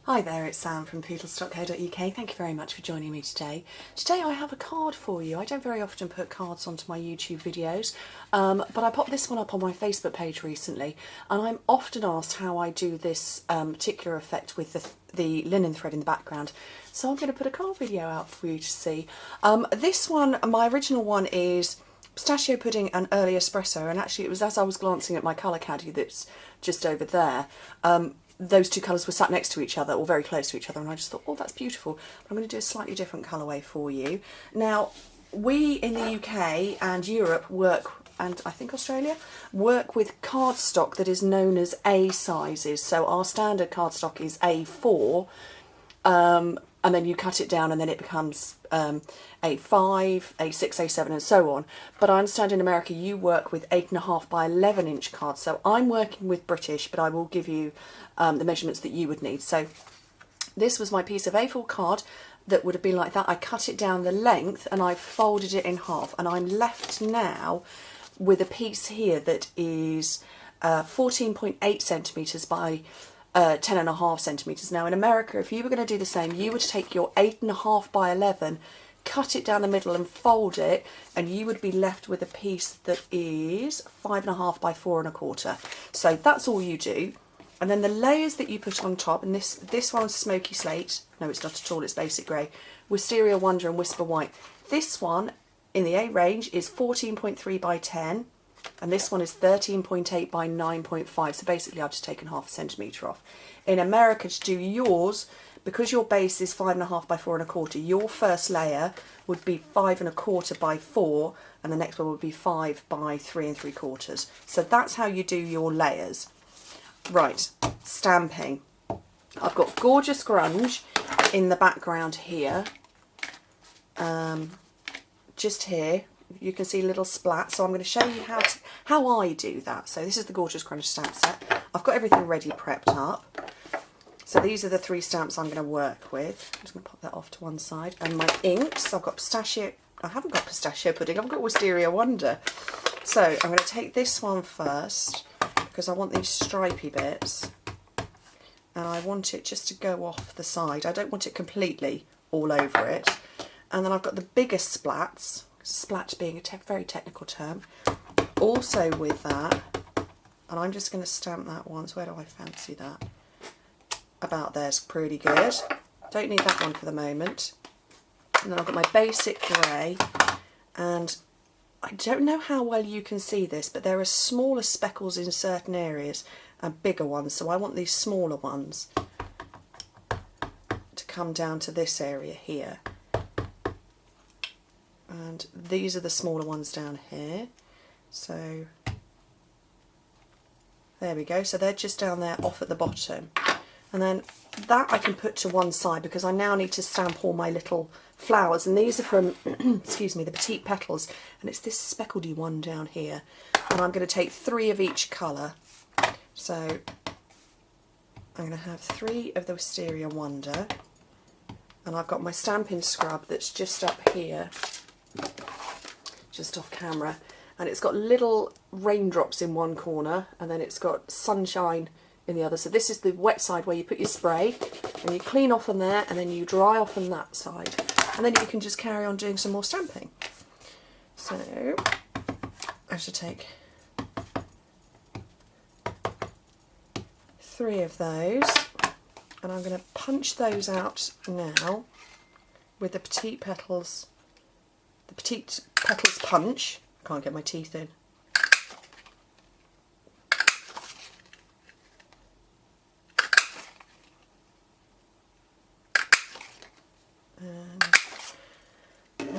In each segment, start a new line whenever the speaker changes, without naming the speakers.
Hi there, it's Sam from Pootles.co.uk. Thank you very much for joining me today. Today I have a card for you. I don't very often put cards onto my YouTube videos, but I popped this one up on my Facebook page recently, and I'm often asked how I do this particular effect with the linen thread in the background. So I'm going to put a card video out for you to see. This one, my original one is pistachio pudding and early espresso, and actually it was as I was glancing at my colour caddy that's just over there. Those two colours were sat next to each other, or very close to each other, and I just thought, oh, that's beautiful. But I'm going to do a slightly different colourway for you. Now, we in the UK and Europe work, and I think Australia, work with cardstock that is known as A sizes. So our standard cardstock is A4, and then you cut it down and then it becomes A5, A6, A7 and so on. But I understand in America you work with 8.5 by 11 inch cards. So I'm working with British, but I will give you the measurements that you would need. So this was my piece of A4 card that would have been like that. I cut it down the length and I folded it in half, and I'm left now with a piece here that is 14.8 centimetres by 10.5 centimetres. Now in America, if you were going to do the same, you would take your 8.5 by 11, cut it down the middle and fold it, and you would be left with a piece that is 5.5 by 4.25. So that's all you do. And then the layers that you put on top, and this one's Smoky Slate, no it's not at all, it's Basic Grey, Wisteria Wonder and Whisper White. This one in the A range is 14.3 by 10, and this one is 13.8 by 9.5, so basically I've just taken half a centimetre off. In America, to do yours, because your base is 5.5 by 4.25, your first layer would be 5.25 by 4, and the next one would be 5 by 3.75. So that's how you do your layers. Right, stamping. I've got gorgeous grunge in the background here. Just here, you can see little splats. So I'm going to show you how I do that. So this is the gorgeous grunge stamp set. I've got everything ready, prepped up. So these are the 3 stamps I'm going to work with. I'm just going to pop that off to one side. And my inks, I've got pistachio. I haven't got pistachio pudding. I've got Wisteria Wonder. So I'm going to take this one first, because I want these stripy bits, and I want it just to go off the side. I don't want it completely all over it. And then I've got the bigger splats, splat being a very technical term, also with that, and I'm just going to stamp that once. Where do I fancy that? About there's pretty good. Don't need that one for the moment. And then I've got my Basic Grey, and I don't know how well you can see this, but there are smaller speckles in certain areas and bigger ones, so I want these smaller ones to come down to this area here. And these are the smaller ones down here. So there we go, so they're just down there off at the bottom. And then that I can put to one side, because I now need to stamp all my little flowers, and these are from excuse me, the Petite Petals, and it's this speckledy one down here, and I'm going to take 3 of each colour. So I'm going to have 3 of the Wisteria Wonder, and I've got my Stampin' scrub that's just up here, just off camera, and it's got little raindrops in one corner, and then it's got sunshine in the other. So this is the wet side where you put your spray and you clean off on there, and then you dry off on that side, and then you can just carry on doing some more stamping. So I should take 3 of those, and I'm going to punch those out now with the Petite Petals, the Petite Petals punch. Can't get my teeth in.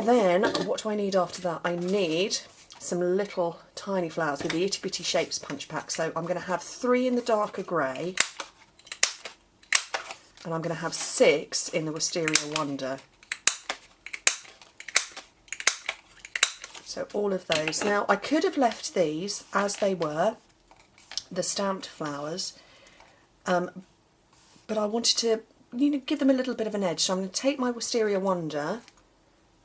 Then what do I need after that? I need some little tiny flowers with the Itty Bitty Shapes punch pack. So I'm going to have 3 in the darker grey, and I'm going to have 6 in the Wisteria Wonder. So all of those. Now I could have left these as they were, the stamped flowers, but I wanted to give them a little bit of an edge. So I'm going to take my Wisteria Wonder,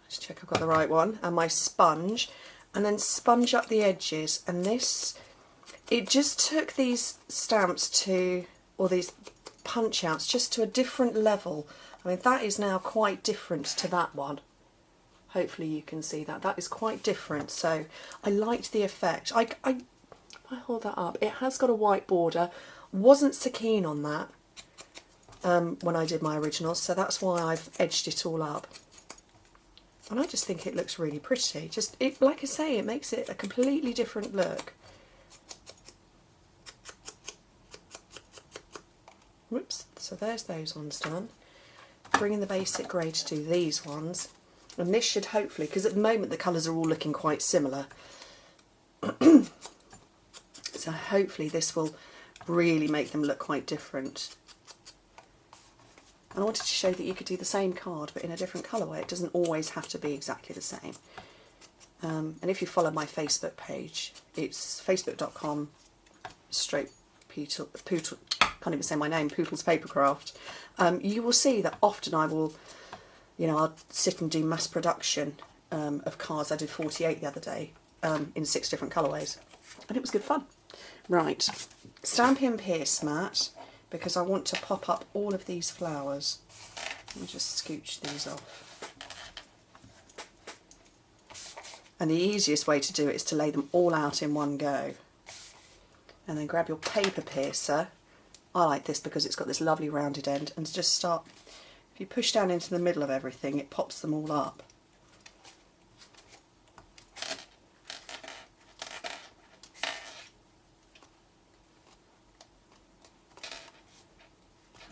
let's check I've got the right one, and my sponge, and then sponge up the edges. And this, it just took these stamps to, or these punch outs just to a different level. I mean, that is now quite different to that one. Hopefully you can see that. That is quite different. So I liked the effect. I hold that up. It has got a white border. Wasn't so keen on that when I did my originals, so that's why I've edged it all up. And I just think it looks really pretty. Just, like I say, it makes it a completely different look. Whoops, so there's those ones done. Bring in the basic grey to do these ones. And this should hopefully, because at the moment the colours are all looking quite similar. So hopefully this will really make them look quite different. And I wanted to show that you could do the same card but in a different colourway. It doesn't always have to be exactly the same. And if you follow my Facebook page, it's facebook.com/Pootle, can't even say my name, PootlesPapercraft. You will see that often I will, I'll sit and do mass production of cards. I did 48 the other day in 6 different colourways, and it was good fun. Right, Stampin' Pierce mat, because I want to pop up all of these flowers. Let me just scooch these off. And the easiest way to do it is to lay them all out in one go. And then grab your paper piercer. I like this because it's got this lovely rounded end, and just start, if you push down into the middle of everything, it pops them all up.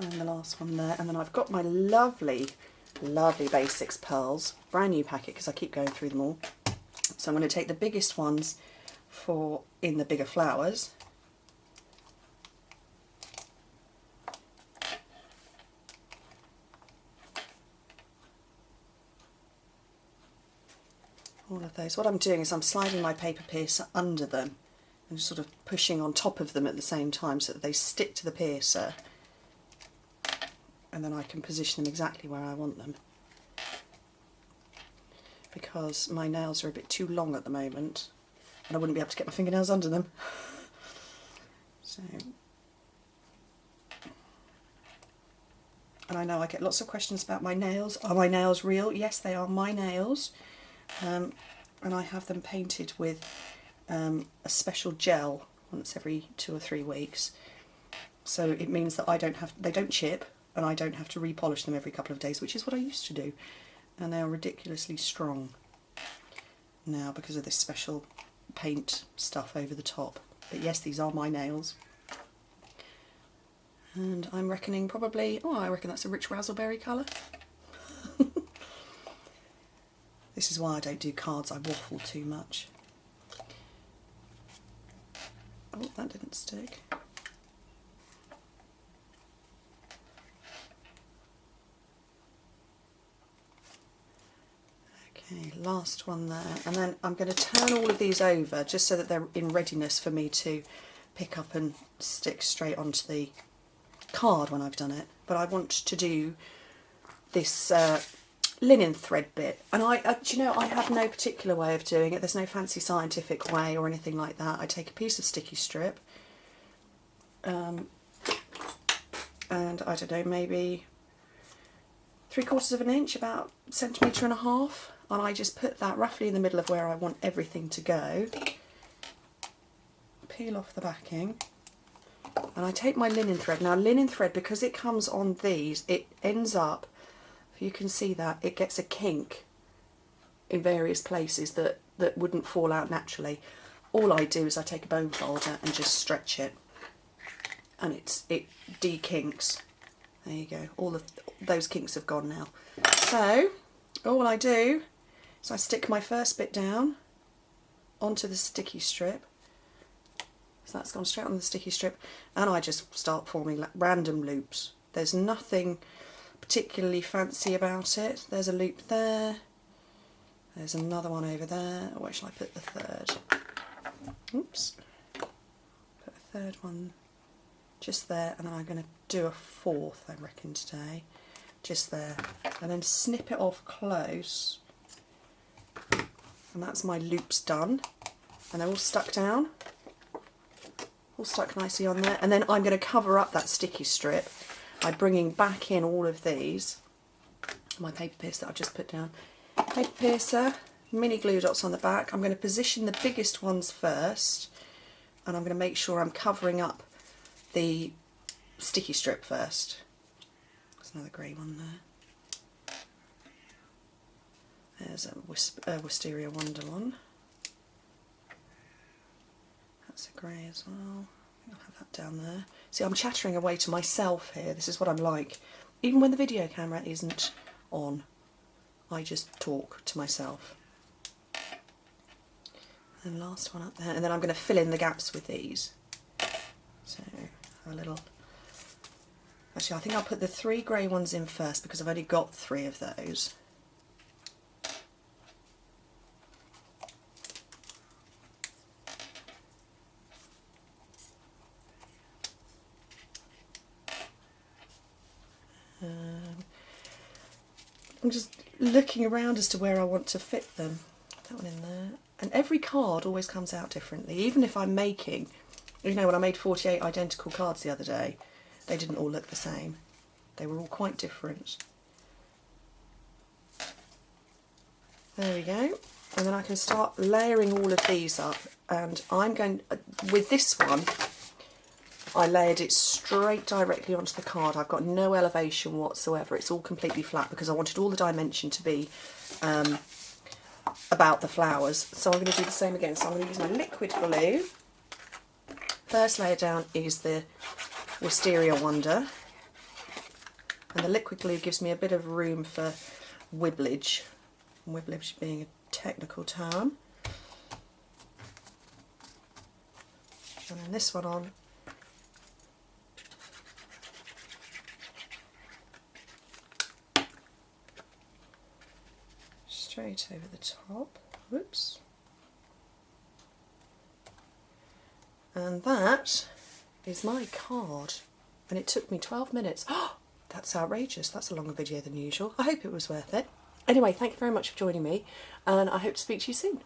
And the last one there, and then I've got my lovely, lovely Basics pearls, brand new packet because I keep going through them all. So I'm going to take the biggest ones for in the bigger flowers. All of those. What I'm doing is I'm sliding my paper piercer under them and just sort of pushing on top of them at the same time so that they stick to the piercer. And then I can position them exactly where I want them, because my nails are a bit too long at the moment and I wouldn't be able to get my fingernails under them. So, and I know I get lots of questions about my nails. Are my nails real? Yes, they are my nails, and I have them painted with a special gel once every 2 or 3 weeks. So it means that they don't chip, and I don't have to repolish them every couple of days, which is what I used to do. And they are ridiculously strong now because of this special paint stuff over the top. But yes, these are my nails. And I'm reckoning probably, I reckon that's a rich raspberry colour. This is why I don't do cards, I waffle too much. Oh, that didn't stick. Okay, last one there, and then I'm going to turn all of these over just so that they're in readiness for me to pick up and stick straight onto the card when I've done it. But I want to do this linen thread bit, and I have no particular way of doing it. There's no fancy scientific way or anything like that. I take a piece of sticky strip, and I don't know, maybe 3/4 of an inch, about 1.5 centimetres, and I just put that roughly in the middle of where I want everything to go. Peel off the backing, and I take my linen thread. Now linen thread, because it comes on these, it ends up, if you can see that, it gets a kink in various places that wouldn't fall out naturally. All I do is I take a bone folder and just stretch it, and it de-kinks. There you go, all of those kinks have gone now. So all I do is I stick my first bit down onto the sticky strip. So that's gone straight on the sticky strip, and I just start forming random loops. There's nothing particularly fancy about it. There's a loop there, there's another one over there. Where shall I put the third? Oops. Put a third one just there, and then I'm going to do a fourth, I reckon, today, just there, and then snip it off close, and that's my loops done, and they're all stuck down, all stuck nicely on there. And then I'm going to cover up that sticky strip by bringing back in all of these. My paper piercer that I've just put down. Paper piercer, mini glue dots on the back. I'm going to position the biggest ones first, and I'm going to make sure I'm covering up the sticky strip first. There's another grey one there. There's a Wisteria Wonder one. That's a grey as well. I'll have that down there. See, I'm chattering away to myself here. This is what I'm like. Even when the video camera isn't on, I just talk to myself. And last one up there, and then I'm going to fill in the gaps with these. So a little. Actually, I think I'll put the 3 grey ones in first because I've only got 3 of those. I'm just looking around as to where I want to fit them. That one in there. And every card always comes out differently. Even if I'm making, you know, when I made 48 identical cards the other day, they didn't all look the same. They were all quite different. There we go. And then I can start layering all of these up. And I'm going, with this one, I layered it straight directly onto the card. I've got no elevation whatsoever. It's all completely flat because I wanted all the dimension to be about the flowers. So I'm going to do the same again. So I'm going to use my liquid glue. First layer down is the Wisteria Wonder. And the liquid glue gives me a bit of room for wibblage. Wibblage being a technical term. And then this one on. Straight over the top. Whoops. And that is my card. And it took me 12 minutes. Oh, that's outrageous. That's a longer video than usual. I hope it was worth it. Anyway, thank you very much for joining me, and I hope to speak to you soon.